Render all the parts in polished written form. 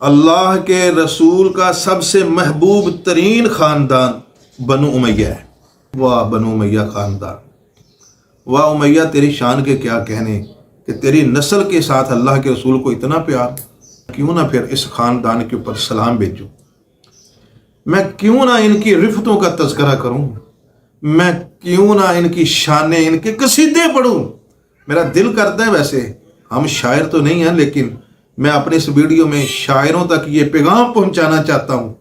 अल्लाह के रसूल का सबसे महबूब तरीन ख़ानदान बनु उमैया है। वाह बनु उमैया ख़ानदान, वाह उमैया तेरी शान के क्या कहने कि तेरी नस्ल के साथ अल्लाह के रसूल को इतना प्यार। क्यों ना फिर इस ख़ानदान के ऊपर सलाम भेजूँ, मैं क्यों ना इनकी रिफ़तों का तज़किरा करूँ, मैं क्यों ना इनकी शानें, इनके कसीदे पढ़ूँ। मेरा दिल करता है, वैसे हम शायर तो नहीं हैं, लेकिन मैं अपने इस वीडियो में शायरों तक ये पैगाम पहुंचाना चाहता हूँ।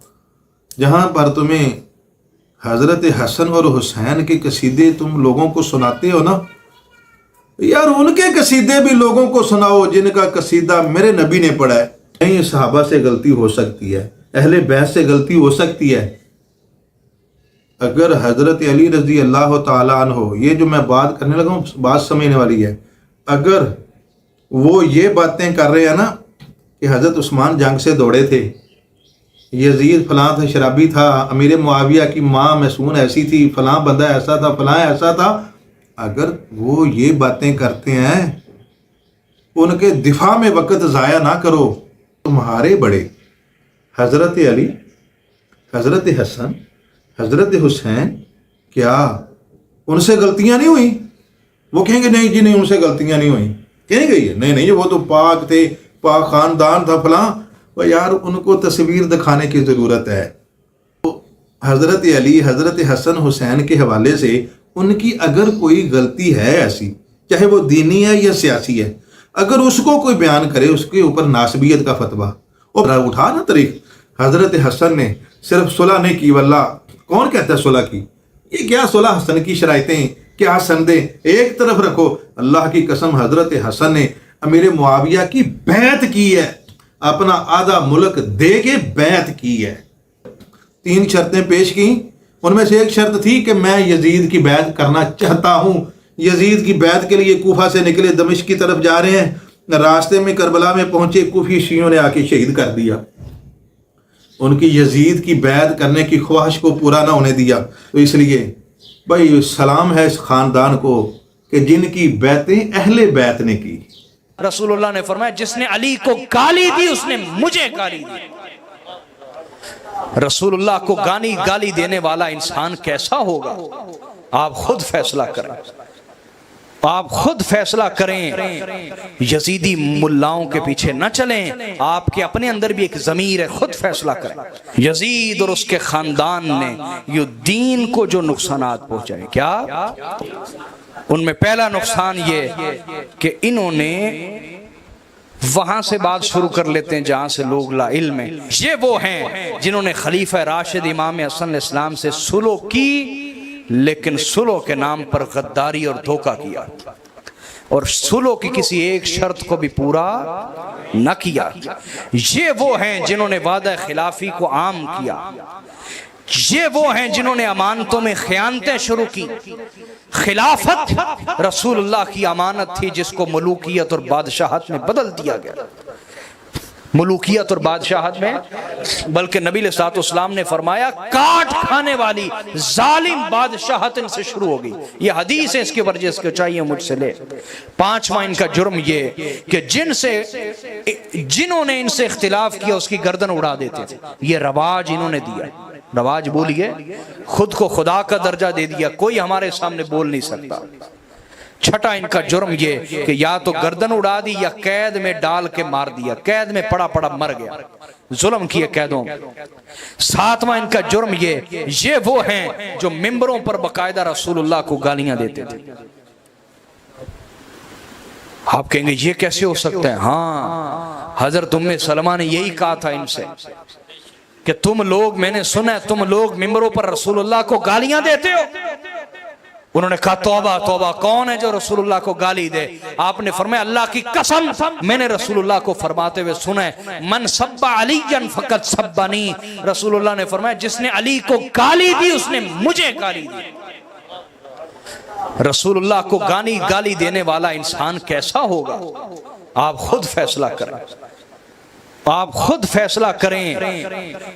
जहाँ पर तुम्हें हज़रत हसन और हुसैन के कसीदे तुम लोगों को सुनाते हो ना यार, उनके कसीदे भी लोगों को सुनाओ जिनका कसीदा मेरे नबी ने पढ़ा है। नहीं, सहाबा से गलती हो सकती है, अहले बैत से गलती हो सकती है। अगर हज़रत अली रज़ी अल्लाह ताला अन्हो, ये जो मैं बात करने लगा हूँ बात समझने वाली है, अगर वो ये बातें कर रहे हैं ना कि हज़रत उस्मान जंग से दौड़े थे, यजीद फलां था, शराबी था, अमीर मुआविया की माँ मैसून ऐसी थी, फलां बंदा ऐसा था, फलां ऐसा था, अगर वो ये बातें करते हैं, उनके दिफा में वक़्त ज़ाया ना करो। तुम्हारे बड़े हज़रत अली, हज़रत हसन, हज़रत हुसैन, क्या उनसे गलतियाँ नहीं हुई? वो कहेंगे नहीं जी नहीं, उनसे गलतियाँ नहीं हुई। कहेंगे ये नहीं नहीं, वो तो पाक थे, पाक ख़ानदान था फलां। वह यार, उनको तस्वीर दिखाने की ज़रूरत है। तो हज़रत अली, हज़रत हसन हुसैन के हवाले से उनकी अगर कोई गलती है ऐसी, चाहे वो दीनी है या सियासी है, अगर उसको कोई बयान करे, उसके ऊपर नासबियत का फतवा और उठा ना तरीक। हज़रत हसन ने सिर्फ सुलह नहीं की, वल्ला कौन कहता है सुलह की? ये क्या सुलह, हसन की शराइतें क्या संदे एक तरफ रखो। अल्लाह की कसम, हज़रत हसन ने अमीर मुआविया की बैत की है, अपना आधा मुल्क दे के बैत की है। 3 शर्तें पेश की, उनमें से एक शर्त थी कि मैं यजीद की बैत करना चाहता हूँ। यजीद की बैत के लिए कूफा से निकले, दमिश्क की तरफ जा रहे हैं, रास्ते में करबला में पहुंचे, कूफी शियों ने आके शहीद कर दिया। उनकी यजीद की बैत करने की ख्वाहिश को पूरा ना होने दिया। तो इसलिए भाई सलाम है इस ख़ानदान को कि जिनकी बैतें अहले बैत ने की। रसूलुल्लाह ने फरमाया, जिसने अली को गाली दी उसने मुझे गाली दी। रसूलुल्लाह को गाली देने वाला इंसान कैसा होगा, आप खुद फैसला करें, आप खुद फैसला करें। यजीदी मुल्लाओं के पीछे न चलें, आपके अपने अंदर भी एक ज़मीर है, खुद फैसला करें। यजीद और उसके खानदान ने ये दीन को जो नुकसानात पहुंचाए, क्या उनमें पहला नुकसान ये कि इन्होंने वहां से बात शुरू कर लेते हैं जहां से लोग ला इल्म है। ये वो हैं जिन्होंने खलीफा राशिद इमाम हसन इस्लाम से सुलह की, लेकिन सुलह के नाम पर गद्दारी और धोखा किया, और सुलह की किसी एक शर्त को भी पूरा न किया। ये वो हैं जिन्होंने वादा खिलाफी को आम किया। ये वो हैं जिन्होंने अमानतों में खयानतें शुरू की। खिलाफत रसूलुल्लाह की अमानत थी, जिसको मलूकियत और बादशाहत में बदल दिया गया। मलूकियत और बादशाहत में, बल्कि नबी अलैहिस्सलाम ने फरमाया, काट खाने वाली जालिम बादशाहत इनसे शुरू हो गई। ये हदीस है, इसके वजह से चाहिए मुझसे ले। 5वां इनका जुर्म ये कि जिन्होंने इनसे इख्तिलाफ किया उसकी गर्दन उड़ा देते थे। ये रवाज इन्होंने दिया, रवाज बोलिए, खुद को खुदा का दर्जा दे दिया, कोई हमारे सामने बोल नहीं सकता। 6वां इनका जुर्म ये कि या तो गर्दन उड़ा दी या कैद में डाल के मार दिया, कैद में पड़ा पड़ा मर गया, जुल्म किए कैदों। 7वां इनका जुर्म ये वो हैं जो मिंबरों पर बकायदा रसूलुल्लाह को गालियां देते थे। आप कहेंगे ये कैसे हो सकता है? हाँ, हजरत उम्मे सलमा ने यही कहा था इनसे कि तुम लोग, मैंने सुना है तुम लोग मिंबरों पर रसूलुल्लाह को गालियां देते हो। उन्होंने कहा तौबा तौबा, कौन है जो रसूलुल्लाह को गाली दे? आपने फरमाया, अल्लाह की कसम मैंने रसूलुल्लाह को फरमाते हुए सुना है, मन सब्बा अलीयन फकत सब्बानी। रसूलुल्लाह ने फरमाया, जिसने अली को गाली दी उसने मुझे गाली दी। रसूलुल्लाह को गाली देने वाला इंसान कैसा होगा, आप खुद फैसला करें, आप खुद फैसला करें।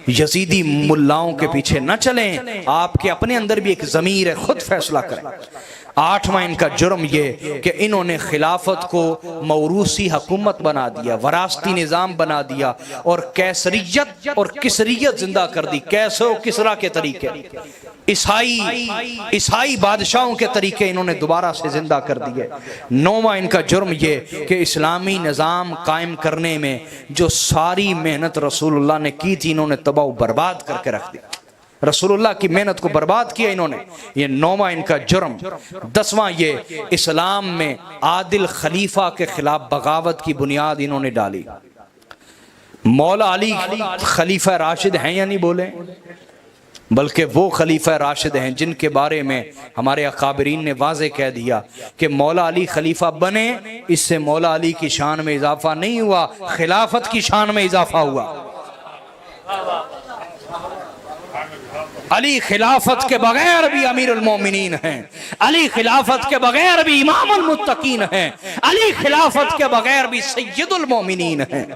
यजीदी मुल्लाओं के पीछे न चलें, आपके अपने अंदर भी एक ज़मीर है, खुद फैसला करें। आठवां इनका जुर्म ये कि इन्होंने खिलाफत को मौरूसी हुकूमत बना दिया, वरासती निज़ाम बना दिया और कैसरियत और किसरियत जिंदा कर दी। कैसर और किसरा के तरीके, ईसाई बादशाहों के तरीके इन्होंने दोबारा से जिंदा कर दिए। नौवां इनका जुर्म ये कि इस्लामी निज़ाम कायम करने में जो सारी मेहनत रसूलुल्लाह ने की थी इन्होंने तबाह बर्बाद करके रख दी। रसूलुल्लाह की मेहनत को बर्बाद किया इन्होंने, ये नौवां इनका जुर्म। 10वां ये इस्लाम में आदिल खलीफा के खिलाफ बगावत की बुनियाद इन्होंने डाली। मौला अली खलीफा राशिद हैं या नहीं बोले, बल्कि वो खलीफा राशिद हैं जिनके बारे में हमारे अकाबरीन ने वाज़े कह दिया कि मौला अली खलीफा बने, इससे मौला अली की शान में इजाफा नहीं हुआ, खिलाफत की शान में इजाफा हुआ। अली खिलाफत के बगैर भी अमीरुल मोमिनीन हैं, अली खिलाफत के बगैर भी इमामुल मुत्तकीन हैं, अली खिलाफत के बगैर भी सैयदुल मोमिनीन हैं।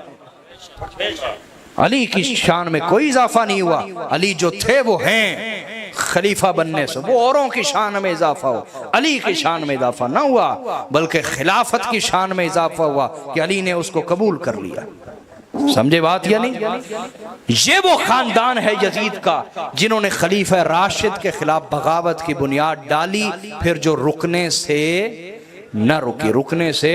अली की शान में कोई इजाफा नहीं हुआ। अली जो थे वो हैं, खलीफा बनने से वो औरों की शान में इजाफा हो, अली की शान में इजाफा ना हुआ, बल्कि खिलाफत की शान में इजाफा हुआ कि अली ने उसको कबूल कर लिया। समझे बात या नहीं? ये वो खानदान है यजीद का जिन्होंने खलीफा राशिद के खिलाफ बगावत की बुनियाद डाली, फिर जो रुकने से न रुकी, रुकने से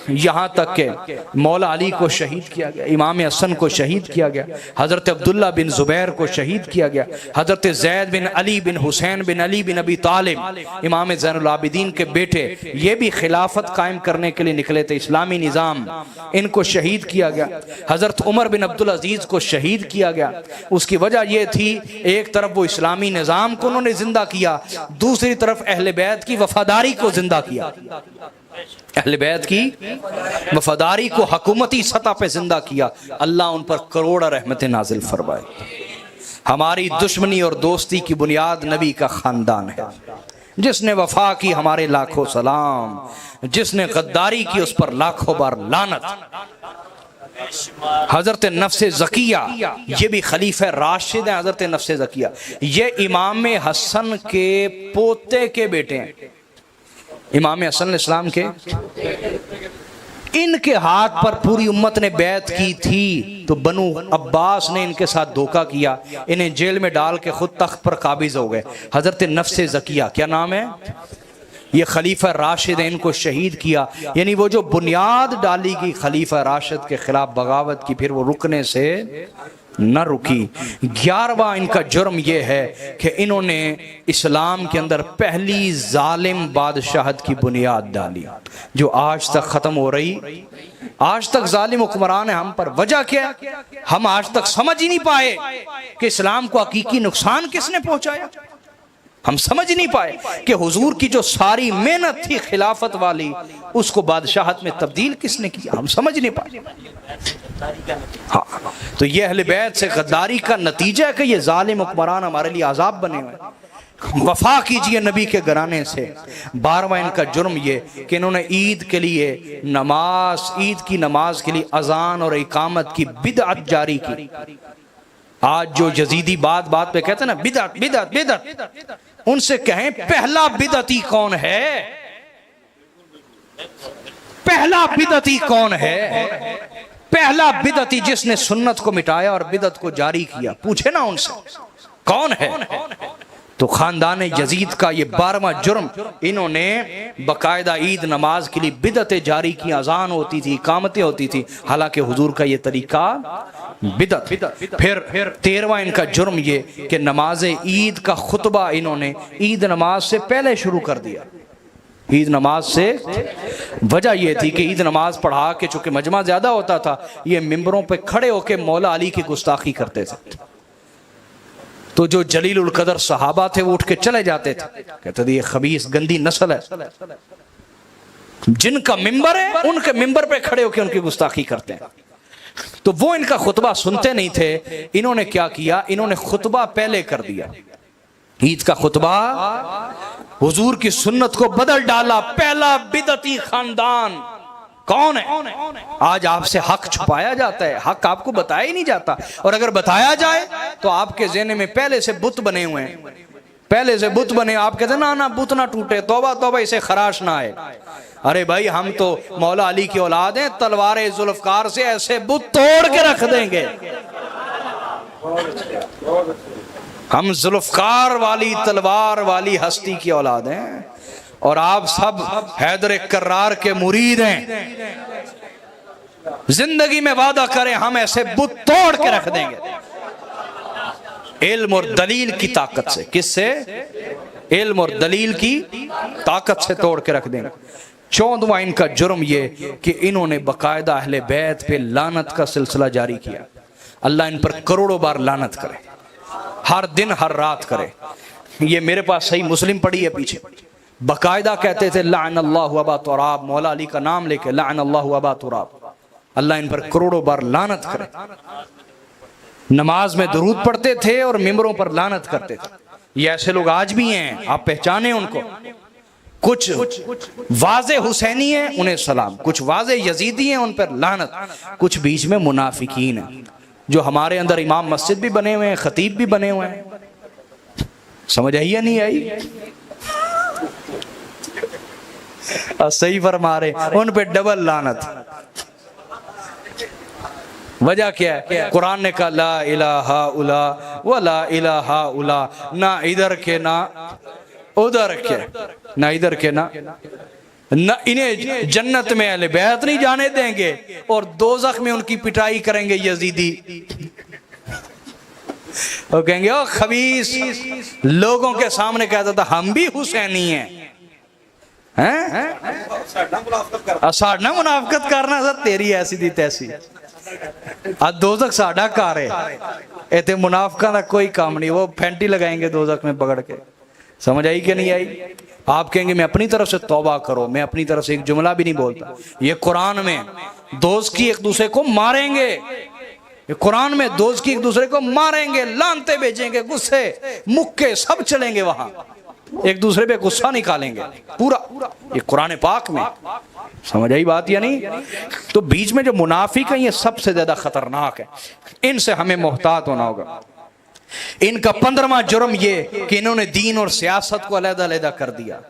यहाँ तक के मौला अली को शहीद किया गया, इमाम हसन को शहीद किया गया, हज़रत अब्दुल्ला बिन ज़ुबैर को शहीद किया गया, हज़रत ज़ैद बिन अली बिन हुसैन बिन अली बिन अबी तालिब इमाम ज़ैनुल आबिदीन के बेटे, ये भी खिलाफत कायम करने के लिए निकले थे, इस्लामी निज़ाम, इनको शहीद किया गया। हज़रत उमर बिन अब्दुल अजीज़ को शहीद किया गया। उसकी वजह यह थी, एक तरफ वो इस्लामी निज़ाम को उन्होंने जिंदा किया, दूसरी तरफ अहले बैत की वफादारी को जिंदा किया, अहले बैत की वफादारी को हुकूमती सतह पे जिंदा किया। अल्लाह उन पर करोड़ रहमतें नाजिल फरमाए। हमारी दुश्मनी और दोस्ती की बुनियाद नबी का खानदान है। जिसने वफा की हमारे लाखों सलाम, जिसने गद्दारी की उस पर लाखों बार लानत। हजरत नफ्से ज़किया, ये भी खलीफा राशिद है। हजरत नफ्से ज़किया ये इमाम हसन के पोते के बेटे हैं, इमाम हसन इस्लाम के। इनके हाथ पर पूरी उम्मत ने बैत की थी, तो बनु अब्बास ने इनके साथ धोखा किया, इन्हें जेल में डाल के खुद तख्त पर काबिज हो गए। हजरत नफ्से ज़किया, क्या नाम है, ये खलीफा राशिद है, इनको शहीद किया। यानी वो जो बुनियाद डाली गई खलीफा राशिद के खिलाफ बगावत की, फिर वो रुकने से न रुकी। 11वां इनका जुर्म यह है कि इन्होंने इस्लाम के अंदर पहली जालिम बादशाहत की बुनियाद डाली, जो आज तक ख़त्म हो रही। आज तक जालिम हुक्मरान है हम पर। वजह क्या है? हम आज तक समझ ही नहीं पाए कि इस्लाम को हकीकी नुकसान किसने पहुंचाया। हम समझ नहीं पाए कि हुजूर की जो सारी मेहनत थी खिलाफत वाली, उसको बादशाहत में तब्दील किसने किया। हम समझ नहीं पाए। हाँ, तो ये अहले बैत से गद्दारी का नतीजा है कि ये जालिम हुक्मरान हमारे लिए आज़ाब बने हुए। वफा कीजिए नबी के घराने से। 12वां इनका जुर्म ये कि इन्होंने ईद के लिए नमाज, ईद की नमाज के लिए अजान और इकामत की बिदअत जारी की। आज जो यजीदी बात बात पे कहते हैं ना बिदअत बिदअत बिदअत, उनसे कहें पहला बिदअती कौन है? पहला बिदअती कौन है? पहला बिदअती जिसने सुन्नत को मिटाया और बिदअत को जारी किया, पूछे ना उनसे कौन है। तो खानदान यजीद का ये 12वां जुर्म, इन्होंने बाकायदा ईद नमाज के लिए बिदअतें जारी की, अजान होती थी, इकामतें होती थी, हालांकि हुजूर का ये तरीका बिदअत। फिर 13वां इनका जुर्म ये कि नमाज ईद का खुतबा इन्होंने ईद नमाज से पहले शुरू कर दिया। ईद नमाज से वजह यह थी कि ईद नमाज पढ़ा के चूंकि मजमा ज्यादा होता था, ये मिंबरों पे खड़े होके मौला अली की गुस्ताखी करते थे। तो जो जलीलुल कदर सहाबा थे वो उठ के चले जाते थे, कहते थे ये खबीस गंदी नस्ल है, जिनका मिंबर है उनके मिंबर पे खड़े होके उनकी गुस्ताखी करते हैं। तो वो इनका खुतबा सुनते नहीं थे। इन्होंने क्या किया, इन्होंने खुतबा पहले कर दिया। ईद का खुतबा हुजूर की सुन्नत को बदल डाला। पहला बिदअती खानदान कौन है? आज आपसे हक छुपाया जाता है, हक आपको बताया ही नहीं जाता, और अगर बताया जाए तो आपके ज़हन में पहले से बुत बने हुए हैं। पहले से बुत बने, आप कहते ना ना बुत ना टूटे, तौबा तौबा इसे खराश ना आए। अरे भाई हम तो मौला अली की औलाद हैं, तलवार जुल्फकार से ऐसे बुत तोड़ के रख देंगे। हम जुल्फकार वाली तलवार वाली हस्ती की औलाद हैं और आप सब हैदर कर्रार के मुरीद हैं। जिंदगी में वादा करें हम ऐसे बुत तोड़ के रख देंगे इल्म और दलील की ताकत से। किससे? इल्म और दलील की ताकत से तोड़ के रख देंगे। 14वां इनका जुर्म ये कि इन्होंने बाकायदा अहले बैत पे लानत का सिलसिला जारी किया। अल्लाह इन पर करोड़ों बार लानत करे, हर दिन हर रात करे। ये मेरे पास सही मुस्लिम पड़ी है पीछे, बाकायदा कहते थे लाअनल्लाहु अबा तुराब, मौला अली का नाम लेके लाअनल्लाहु अबा तुराब, अल्लाह इन पर करोड़ों बार लानत करे। नमाज में दुरूद पढ़ते थे और मिंबरों पर लानत करते थे। ये ऐसे लोग आज भी हैं, आप पहचाने उनको। कुछ वाज़े हुसैनी हैं, उन्हें सलाम, कुछ वाज़े यजीदी हैं, उन पर लानत, कुछ बीच में मुनाफिकीन हैं जो हमारे अंदर इमाम मस्जिद भी बने हुए हैं, खतीब भी बने हुए हैं। समझ आई या नहीं आई? सही फरमा रहे, उन पे डबल लानत। वजह क्या है? कुरान ने कहा ला इलाहा उला व ला इलाहा उला, ना इधर के ना उधर के, ना इधर के ना इन्हें जन्नत में अहले बैत नहीं जाने देंगे और दोज़ख में उनकी पिटाई करेंगे यजीदी। वो कहेंगे ओ खबीस, लोगों के सामने कहता था हम भी हुसैनी हैं, साढ़ा मुनाफकत करना सर तेरी ऐसी दी तैसी। दोज़ख साढ़ा कार है, इतने मुनाफका का कोई काम नहीं, वो फैंटी लगाएंगे दोज़ख में पकड़ के। समझ आई कि नहीं आई? आप कहेंगे मैं अपनी तरफ से तौबा करो, मैं अपनी तरफ से एक जुमला भी नहीं बोलता। ये कुरान में दोस्त की एक दूसरे को मारेंगे, ये कुरान में दोस्त की एक दूसरे को मारेंगे, लानते भेजेंगे, गुस्से मुक्के सब चलेंगे, वहां एक दूसरे पे गुस्सा निकालेंगे पूरा, ये कुरान पाक में। समझ आई बात या नहीं? तो बीच में जो मुनाफिक है ये सबसे ज्यादा खतरनाक है, इनसे हमें मोहतात होना होगा। इनका 15वां जुर्म ये कि इन्होंने दीन और सियासत को अलग-अलग कर दिया।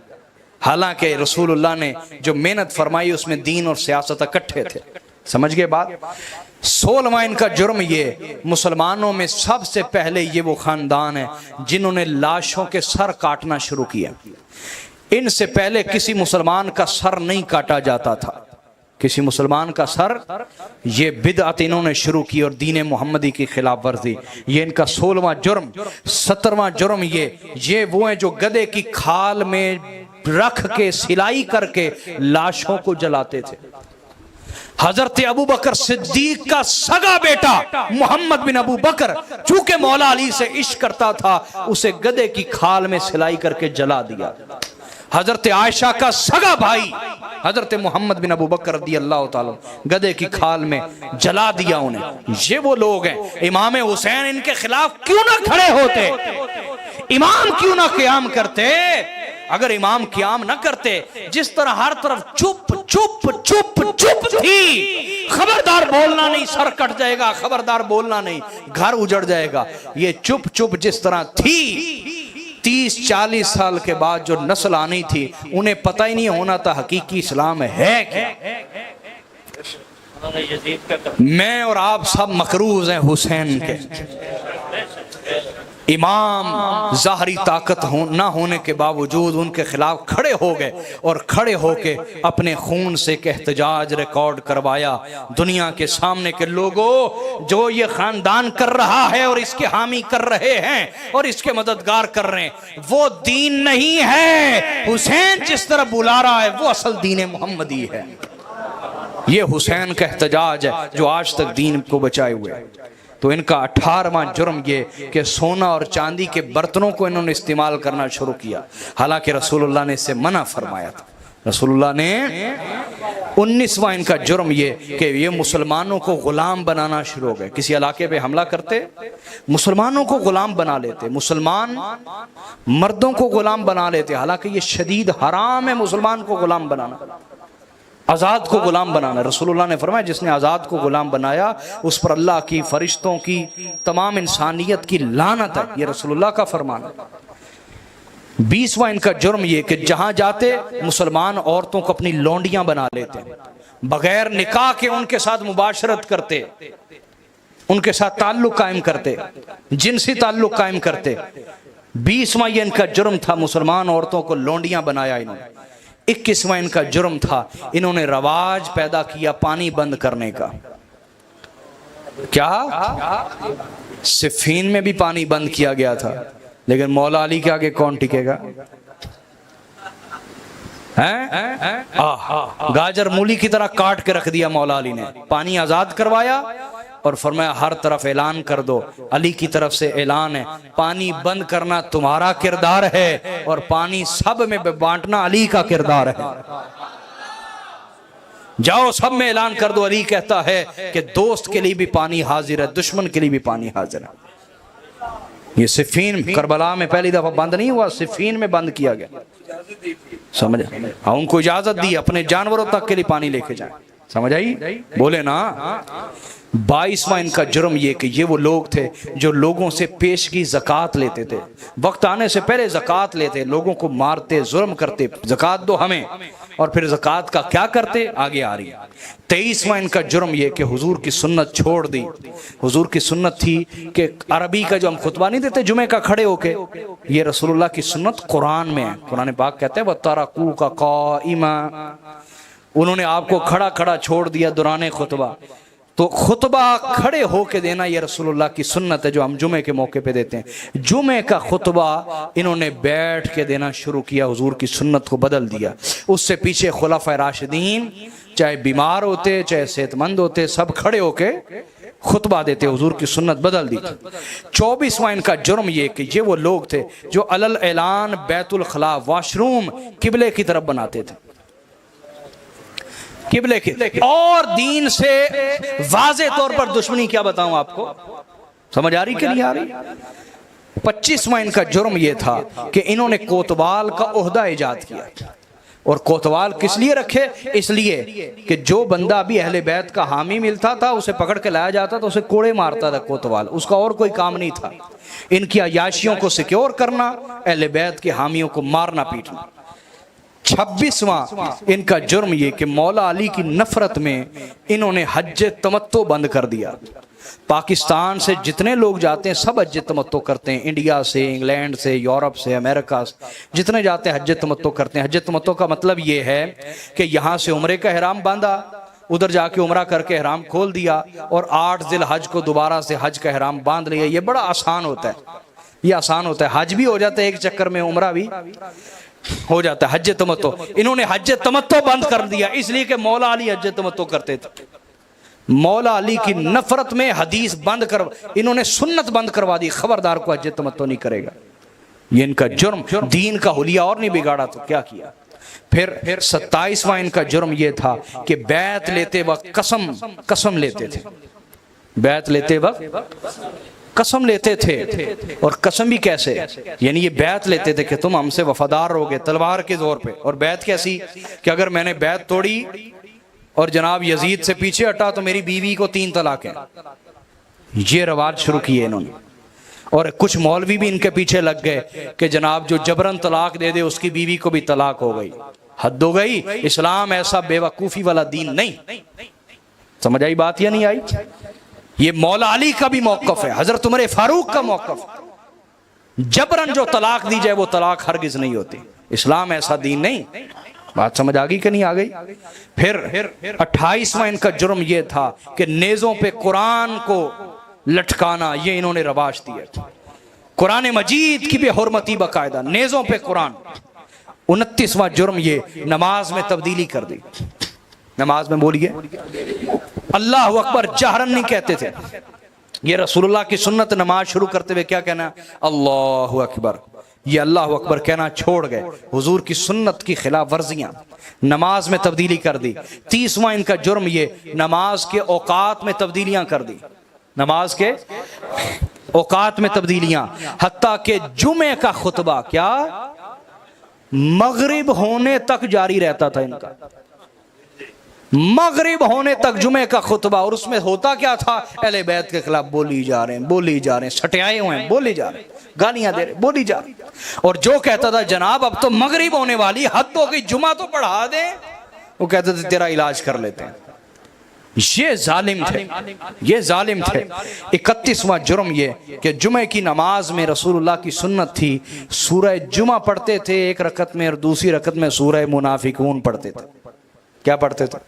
हालांकि रसूलुल्लाह ने जो मेहनत फरमाई उसमें दीन और सियासत इकट्ठे थे। समझ गए बात? 16वां इनका जुर्म ये, मुसलमानों में सबसे पहले ये वो खानदान है जिन्होंने लाशों के सर काटना शुरू किया। इनसे पहले किसी मुसलमान का सर नहीं काटा जाता था, किसी मुसलमान का सर। ये बिदअत इन्होंने शुरू की और दीन मोहम्मदी की खिलाफ वर्जी। ये इनका 16वां जुर्म। 17वां जुर्म ये वो है जो गधे की खाल में रख के सिलाई करके लाशों को जलाते थे। हजरत अबू बकर सिद्दीक का सगा बेटा मोहम्मद बिन अबू बकर चूंकि मौला अली से इश्क करता था, उसे गधे की खाल में सिलाई करके जला दिया। हजरत आयशा का सगा भाई हजरत मोहम्मद बिन अबू बकर रदियल्लाहु ताला गधे की खाल में जला दिया उन्हें। ये वो लोग हैं। इमाम हुसैन इनके खिलाफ क्यों ना खड़े होते, इमाम क्यों ना क़याम करते? अगर इमाम क़याम ना करते, जिस तरह हर तरफ चुप चुप चुप चुप थी, खबरदार बोलना नहीं, सर कट जाएगा, खबरदार बोलना नहीं, घर उजड़ जाएगा, ये चुप चुप जिस तरह थी, 30-40 साल के बाद जो नस्ल आनी थी उन्हें पता ही नहीं होना था हकीकी इस्लाम है क्या। मैं और आप सब मकरूज हैं हुसैन के। इमाम ज़ाहरी ताकत ना होने के बावजूद उनके खिलाफ खड़े हो गए और खड़े होके अपने खून से एक एहतजाज रिकॉर्ड करवाया दुनिया के सामने के लोगों, जो ये खानदान कर रहा है और इसके हामी कर रहे हैं और इसके मददगार कर रहे हैं, वो दीन नहीं है। हुसैन जिस तरह बुला रहा है वो असल दीन मोहम्मदी है। ये हुसैन का एहतजाज है जो आज तक दीन को बचाए हुए है। तो इनका 18वां जुर्म ये कि सोना और चांदी के बर्तनों को इन्होंने इस्तेमाल करना शुरू किया, हालांकि रसूलुल्लाह ने इससे मना फरमाया था। रसूलुल्लाह ने 19वां इनका जुर्म ये कि ये मुसलमानों को गुलाम बनाना शुरू हो गए। किसी इलाके पे हमला करते, मुसलमानों को गुलाम बना लेते, मुसलमान मर्दों को गुलाम बना लेते, हालांकि ये शदीद हराम है मुसलमान को गुलाम बनाना, आज़ाद को गुलाम बनाना। रसूलुल्लाह ने फरमाया जिसने आज़ाद को गुलाम बनाया उस पर अल्लाह की, फरिश्तों की, तमाम इंसानियत की लानत है। ये रसूलुल्लाह का फरमान है। 20वां इनका जुर्म ये कि जहां जाते मुसलमान औरतों को अपनी लौंडियां बना लेते, बगैर निकाह के उनके साथ मुबाशरत करते, उनके साथ ताल्लुक कायम करते, जिनसी ताल्लुक कायम करते। 20वां ये इनका जुर्म था, मुसलमान औरतों को लौंडियां बनाया इन्होंने। 21वां इनका जुर्म था, इन्होंने रवाज पैदा किया पानी बंद करने का। क्या? सिफीन में भी पानी बंद किया गया था, लेकिन मौला अली के आगे कौन टिकेगा? गाजर मूली की तरह काट के रख दिया मौला अली ने। पानी आजाद करवाया और फरमाया हर तरफ ऐलान कर दो, अली की तरफ से ऐलान है, पानी बंद करना तुम्हारा किरदार है और पानी सब में बांटना अली का किरदार है। जाओ सब में ऐलान कर दो, अली कहता है कि दोस्त के लिए भी पानी हाजिर है, दुश्मन के लिए भी पानी हाजिर है। ये सिफीन करबला में पहली दफा बंद नहीं हुआ, सिफीन में बंद किया गया। समझ? हाँ, उनको इजाजत दी अपने जानवरों तक के लिए पानी लेके जाए। समझ आई? बोले ना। 22वां इनका जुर्म ये कि ये वो लोग थे जो लोगों से पेशगी ज़कात लेते थे, वक्त आने से पहले ज़कात लेते, लोगों को मारते, जुर्म करते, ज़कात दो हमें, और फिर ज़कात का क्या करते, आगे आ रही है। 23वां इनका जुर्म ये कि हुजूर की सुन्नत छोड़ दी। हुजूर की सुन्नत थी कि अरबी का जो हम खुतबा नहीं देते जुमे का खड़े होके, ये रसूलुल्लाह की सुन्नत कुरान में है। कुरान पाक कहते हैं वतरकू का क़ाइमा, उन्होंने आपको खड़ा खड़ा छोड़ दिया दौरान खुतबा। तो खुतबा खड़े होके देना ये रसूलुल्लाह की सुन्नत है जो हम जुमे के मौके पे देते हैं। जुमे का खुतबा इन्होंने बैठ के देना शुरू किया, हुजूर की सुन्नत को बदल दिया। उससे पीछे खुलाफाए राशिदीन चाहे बीमार होते चाहे सेहतमंद होते, सब खड़े होके खुतबा देते, हुजूर की सुन्नत बदल दी। 24वां इनका जुर्म ये कि ये वो लोग थे जो अलल ऐलान बैतुल खला वॉशरूम किबले की तरफ बनाते थे, किबले की, और दीन से वाज़े तौर पर दुश्मनी। क्या बताऊं आपको, समझ आ रही कि नहीं आ रही? 25वां इनका जुर्म यह था कि इन्होंने कोतवाल का ओहदा इजाद किया। और कोतवाल किस लिए रखे? इसलिए कि जो बंदा भी अहले बैत का हामी मिलता था उसे पकड़ के लाया जाता था, उसे कोड़े मारता था कोतवाल, उसका और कोई काम नहीं था। इनकी अयाशियों को सिक्योर करना, अहले बैत के हामियों को मारना पीटना। 26वां इनका जुर्म ये कि मौला अली की नफरत में इन्होंने हज तमत्तो बंद कर दिया। पाकिस्तान से जितने लोग जाते हैं सब हज तमत्तो करते हैं, इंडिया से, इंग्लैंड से, यूरोप से, अमेरिका से, जितने जाते हैं हज तमत्तो करते हैं। हज तमत्तो का मतलब ये है कि यहाँ से उम्रे का ihram बांधा, उधर जाके उम्रा करके ihram खोल दिया और 8 ज़िल हज को दोबारा से हज का ihram बांध लिया। ये बड़ा आसान होता है, ये आसान होता है। हज भी हो जाता है एक चक्कर में, उम्रा भी हो जाता है। हज तमत्तो, इन्होंने हज तमत्तो बंद कर दिया इसलिए कि मौला अली हज तमत्तो करते थे। मौला अली की नफरत में हदीस बंद कर, इन्होंने सुन्नत बंद करवा दी, खबरदार को हज तमत्तो नहीं करेगा। ये इनका जुर्म, दीन का हुलिया और नहीं बिगाड़ा तो क्या किया। फिर 27वां इनका जुर्म ये था कि बैत लेते वक्त कसम लेते थे, बैत लेते वक्त कसम लेते थे। और कसम भी कैसे, यानी ये बैत लेते थे कि तुम हमसे वफादार रहोगे तलवार के जोर पे। और बैत कैसी कि अगर मैंने बैत तोड़ी और जनाब यजीद से पीछे हटा तो मेरी बीवी को 3 तलाक है। ये रवाज शुरू किए इन्होंने। और कुछ मौलवी भी इनके पीछे लग गए कि जनाब जो जबरन तलाक दे दे उसकी बीवी को भी तलाक हो गई। हद हो गई, इस्लाम ऐसा बेवकूफ़ी वाला दीन नहीं। समझ आई बात या नहीं आई? ये मौला अली का भी मौक़िफ़ है, हजरत उमर फारूक का मौक़िफ़। जबरन जो तलाक दी जाए वो तलाक हरगिज नहीं होती। इस्लाम ऐसा दीन नहीं। बात समझ आ गई कि नहीं आ गई? फिर 28वां इनका जुर्म ये था कि नेज़ों पे कुरान को लटकाना, ये इन्होंने रवाज दिया। कुरान मजीद की बेहुरमती बाकायदा, नेज़ों पे कुरान। 29वां जुर्म ये नमाज में तब्दीली कर दी। नमाज में बोलिए अल्लाह अकबर जहरन नहीं कहते थे। ये रसूलुल्लाह की सुन्नत, नमाज शुरू करते हुए क्या कहना? अल्लाहु अकबर। ये अल्लाह अकबर कहना छोड़ गए, हुजूर की सुन्नत की खिलाफ वर्जियां, नमाज में तब्दीली कर दी। 30वां इनका जुर्म ये नमाज के औकात में तब्दीलियां कर दी, नमाज के औकात में तब्दीलियां। हत्ता के जुमे का खुतबा क्या मगरिब होने तक जारी रहता था इनका। मगरिब होने तक जुमे का खुतबा, और उसमें होता क्या था, अहले बैत के खिलाफ बोली जा रहे हैं, बोली जा रहे हैं, सटियाए हुए हैं, बोली जा रहे हैं, गालियां दे रहे, बोली जा रही। और जो कहता था जनाब अब तो मगरिब होने वाली, हद हो गई, जुमा तो पढ़ा दे, वो कहते थे तेरा इलाज कर लेते हैं। ये जालिम थे, ये जालिम थे। 31वां जुर्म ये कि जुमे की नमाज में रसूलुल्लाह की सुन्नत थी, सूरह जुमा पढ़ते थे एक रकत में, और दूसरी रकत में सूरह मुनाफिकून पढ़ते थे। क्या पढ़ते थे?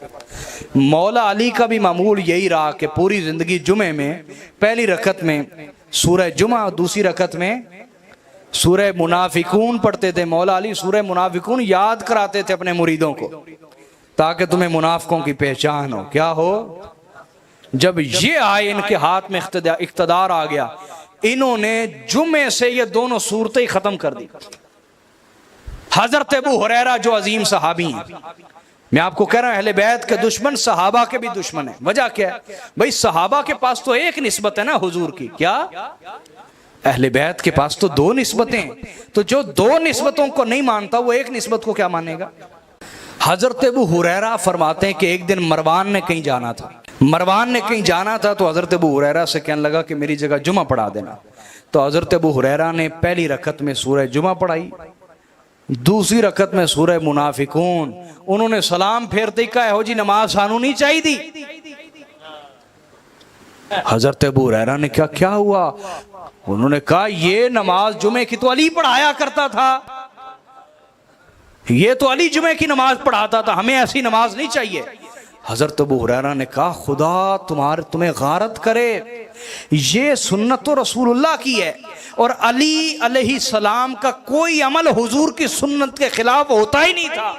मौला अली का भी मामूल यही रहा कि पूरी जिंदगी जुमे में पहली रकत में सूरह जुमा और दूसरी रकत में सूरह मुनाफिकून पढ़ते थे। मौला अली सूरह मुनाफिकून याद कराते थे अपने मुरीदों को, ताकि तुम्हें मुनाफिकों की पहचान हो। क्या हो? जब ये आए, इनके हाथ में इख्तिदार आ गया, इन्होंने जुमे से ये दोनों सूरतें खत्म कर दी। हजरत अबू हुरैरा जो अजीम सहाबी हैं, मैं आपको कह रहा हूं अहले बैत के दुश्मन सहाबा के भी दुश्मन है। वजह क्या है भाई? सहाबा के पास तो एक निस्बत है ना हुजूर की, क्या? अहले बैत के पास तो दो निस्बतें, तो जो दो निस्बतों को नहीं मानता वो एक निस्बत को क्या मानेगा? हजरत अबू हुरैरा फरमाते हैं कि एक दिन मरवान ने कहीं जाना था, मरवान ने कहीं जाना था, तो हजरत अबू हुरैरा से कहने लगा कि मेरी जगह जुमा पढ़ा देना। तो हजरत अबू हुरैरा ने पहली रकत में सूरह जुमा पढ़ाई, दूसरी रकत में सूरह मुनाफिकून। उन्होंने सलाम फेरते ही कहा, हो जी नमाज सानू नहीं चाहिए दी। हजरत अबू हुरैरा ने क्या क्या हुआ? उन्होंने कहा ये नमाज जुमे की तो अली पढ़ाया करता था, ये तो अली जुमे की नमाज पढ़ाता था, हमें ऐसी नमाज नहीं चाहिए। हजरत अबू हुरैरा ने कहा खुदा तुम्हें गारत करे, ये सुन्नत तो रसूलुल्लाह की है, और अली अलैहि सलाम का कोई अमल हुजूर की सुन्नत के खिलाफ होता ही नहीं था,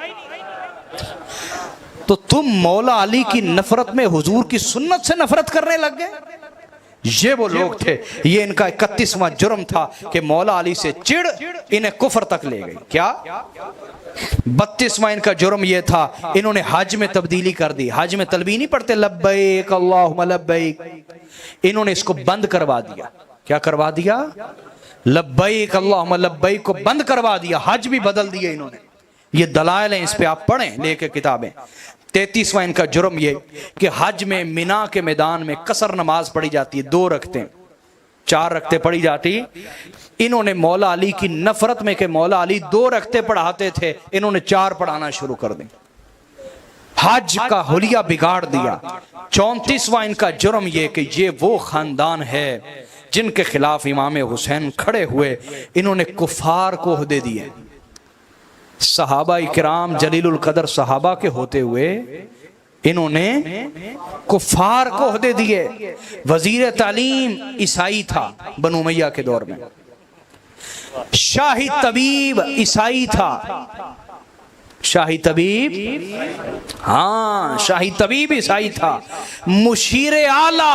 तो तुम मौला अली की नफरत में हुजूर की सुन्नत से नफरत करने लग गए। ये वो लोग थे, ये इनका 31वां जुर्म था कि मौला अली से चिढ़ इन्हें कुफर तक ले गई। क्या? 32वां इनका जुर्म ये था, इन्होंने हज में तब्दीली कर दी। हज में तलबी नहीं पढ़ते, लब्बैक अल्लाहुम्मा लब्बैक, इन्होंने इसको बंद करवा दिया। क्या करवा दिया? लब्बैक अल्लाहुम्मा लब्बैक को बंद करवा दिया, हज भी बदल दिया इन्होंने। ये दलाइल हैं, इस पे आप पढ़ें लेके किताबें। 33वां इनका जुर्म ये कि हज में मिना के मैदान में कसर नमाज पढ़ी जाती है, 2 रकतें, 4 रकतें पढ़ी जाती। इन्होंने मौला अली की नफरत में कि मौला अली 2 रकतें पढ़ाते थे, इन्होंने 4 पढ़ाना शुरू कर दी, हज का हुलिया बिगाड़ दिया। 34वां इनका जुर्म ये कि ये वो खानदान है जिनके खिलाफ इमाम हुसैन खड़े हुए, इन्होंने कुफार को ओहदे दिए। सहाबा इकराम जलीलुल कदर सहाबा के होते हुए इन्होंने कुफार को ओहदे दिए। वजीर तालीम ईसाई था बनु उमैया के दौर में, शाही तबीब ईसाई था, शाही तबीब, हाँ शाही तबीब ईसाई था। मुशीर आला